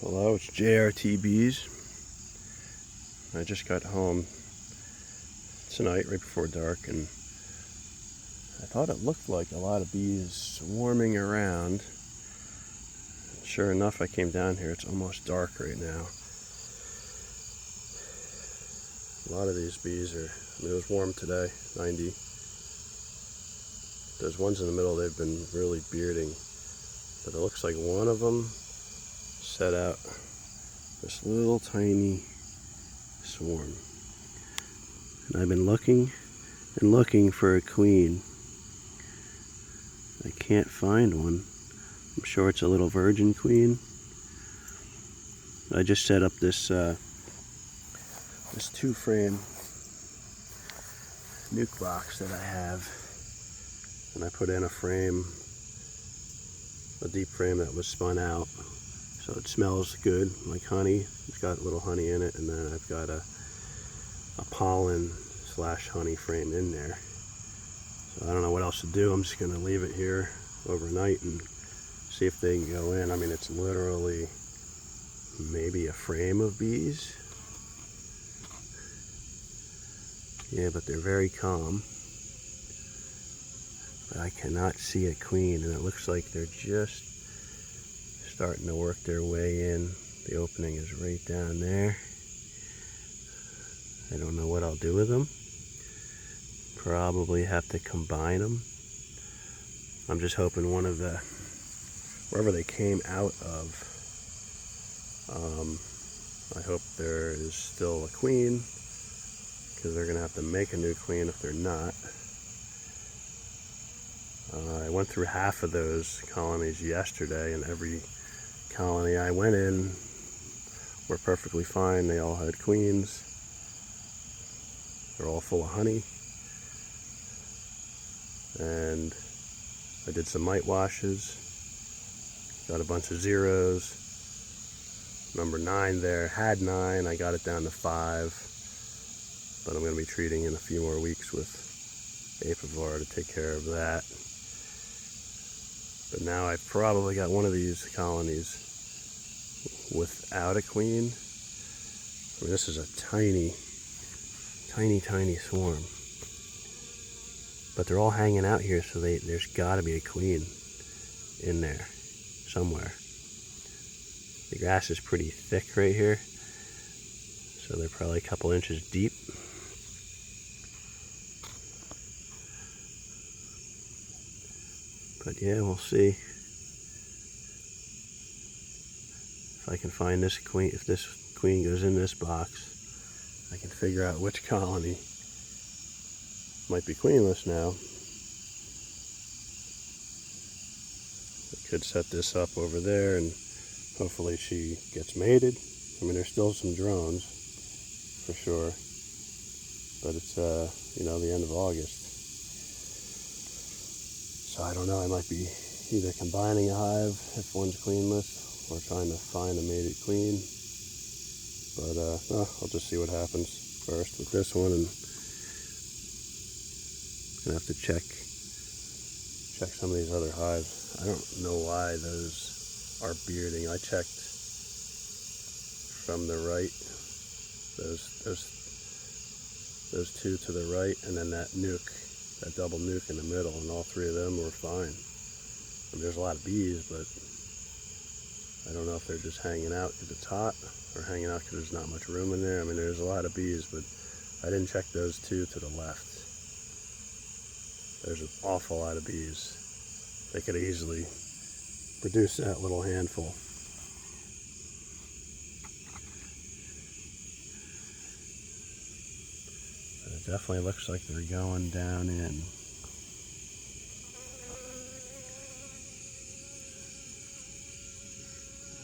Hello, it's JRT Bees. I just got home tonight right before dark, and I thought it looked like a lot of bees swarming around. Sure enough, I came down here. It's almost dark right now. A lot of these bees it was warm today, 90. Those ones in the middle, they've been really bearding, but it looks like one of them set out this little tiny swarm. And I've been looking and looking for a queen. I can't find one. I'm sure it's a little virgin queen. I just set up this this 2-frame nuke box that I have, and I put in a frame, a deep frame that was spun out, so it smells good like honey. It's got a little honey in it, and then I've got a pollen / honey frame in there. So I don't know what else to do. I'm just going to leave it here overnight and see if they can go in. I mean, it's literally maybe a frame of bees. Yeah, but they're very calm. But I cannot see a queen, and it looks like they're just starting to work their way in. The opening is right down there. I don't know what I'll do with them. Probably have to combine them. I'm just hoping one of the, wherever they came out of, I hope there is still a queen, because they're going to have to make a new queen if they're not. I went through half of those colonies yesterday, and every colony I went in were perfectly fine. They all had queens. They're all full of honey. And I did some mite washes. Got a bunch of zeros. Number 9 there had 9. I got it down to 5. But I'm going to be treating in a few more weeks with Apivar to take care of that. But now I've probably got one of these colonies without a queen. I mean, this is a tiny swarm. But they're all hanging out here, so there's got to be a queen in there somewhere. The grass is pretty thick right here, so they're probably a couple inches deep. But yeah, we'll see if I can find this queen. If this queen goes in this box, I can figure out which colony might be queenless now. I could set this up over there, and hopefully she gets mated. I mean, there's still some drones for sure, but it's the end of August. So I don't know, I might be either combining a hive if one's queenless or trying to find a mated queen. But I'll just see what happens first with this one, and I'm gonna have to check some of these other hives. I don't know why those are bearding. I checked from the right, those 2 to the right, and then that double nuke in the middle, and all 3 of them were fine. I mean, there's a lot of bees, but I don't know if they're just hanging out because it's hot, or hanging out because there's not much room in there. I mean, there's a lot of bees, but I didn't check those 2 to the left. There's an awful lot of bees. They could easily produce that little handful. But it definitely looks like they're going down in.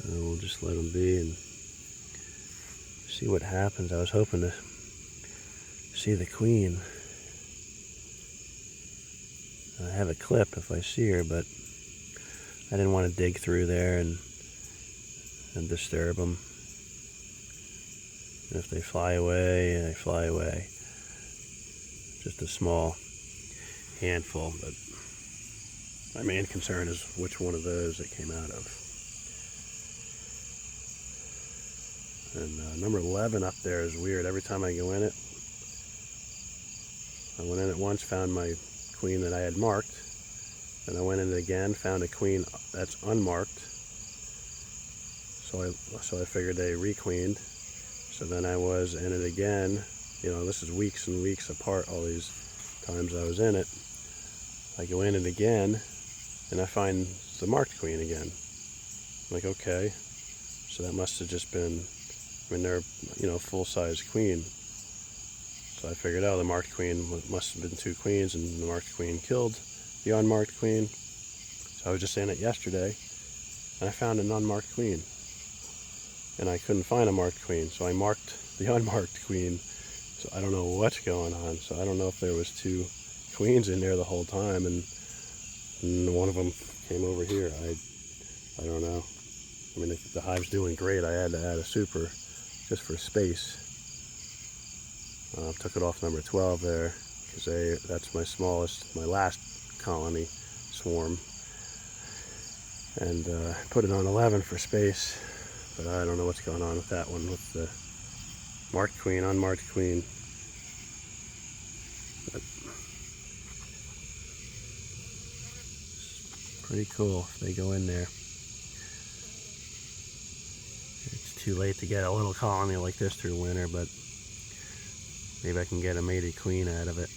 And we'll just let them be and see what happens. I was hoping to see the queen. I have a clip if I see her, but I didn't want to dig through there and disturb them. And if they fly away, they fly away. Just a small handful, but my main concern is which one of those it came out of. And number 11 up there is weird. Every time I go in it, I went in it once, found my queen that I had marked. Then I went in it again, found a queen that's unmarked. So I figured they requeened. So then I was in it again. You know, this is weeks and weeks apart, all these times I was in it. I go in it again, and I find the marked queen again. I'm like, okay, so that must have just been, I mean, they're, you know, full-size queen. So I figured out the marked queen must have been 2 queens, and the marked queen killed the unmarked queen. So I was just in it yesterday, and I found an unmarked queen. And I couldn't find a marked queen, so I marked the unmarked queen. So I don't know what's going on. So I don't know if there was 2 queens in there the whole time, and one of them came over here. I don't know. I mean, the hive's doing great. I had to add a super just for space. Took it off number 12 there, because that's my smallest, my last colony swarm. And put it on 11 for space. But I don't know what's going on with that one, with the marked queen, unmarked queen. But it's pretty cool if they go in there. It's too late to get a little colony like this through winter, but maybe I can get a mated queen out of it.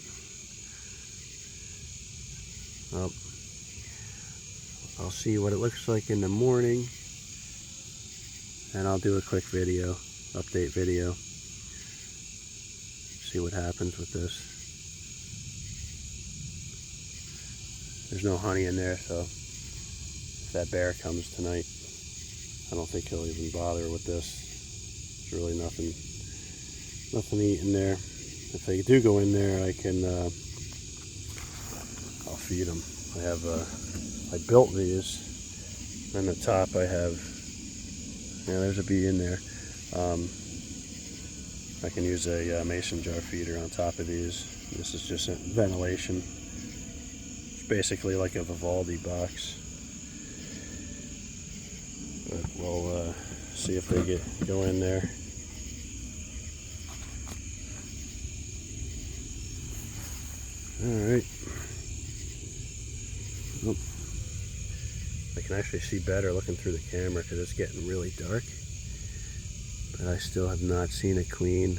Well, I'll see what it looks like in the morning. And I'll do a quick video, update video, see what happens with this. There's no honey in there, so if that bear comes tonight, I don't think he'll even bother with this. There's really nothing to eat in there. If they do go in there, I can, I'll feed them. I built these. On the top I have, yeah, there's a bee in there. I can use a mason jar feeder on top of these. This is just ventilation. It's basically like a Vivaldi box. But we'll see if they go in there. Alright. Oh. I can actually see better looking through the camera because it's getting really dark. But I still have not seen a queen.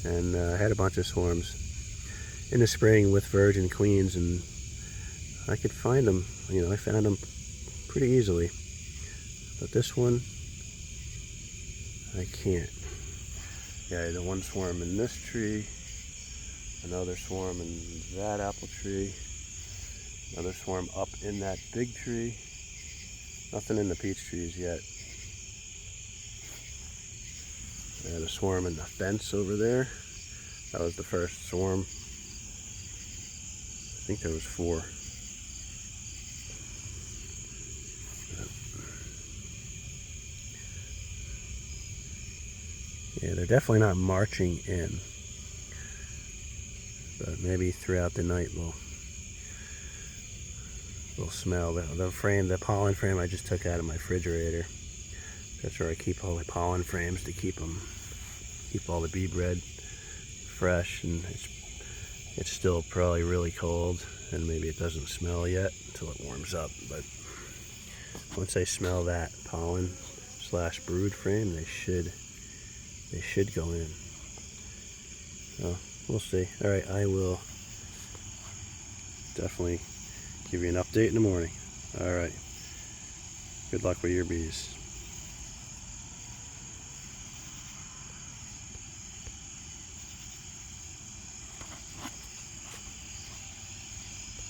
And I had a bunch of swarms in the spring with virgin queens, and I could find them. You know, I found them pretty easily. But this one, I can't. Yeah, I had one swarm in this tree. Another swarm in that apple tree. Another swarm up in that big tree. Nothing in the peach trees yet. I had a swarm in the fence over there. That was the first swarm. I think there was 4. Yeah, they're definitely not marching in. But maybe throughout the night we'll smell the frame, the pollen frame I just took out of my refrigerator. That's where I keep all the pollen frames to keep all the bee bread fresh, and it's still probably really cold, and maybe it doesn't smell yet until it warms up. But once I smell that pollen / brood frame, they should go in. So we'll see. All right, I will definitely give you an update in the morning. All right. Good luck with your bees.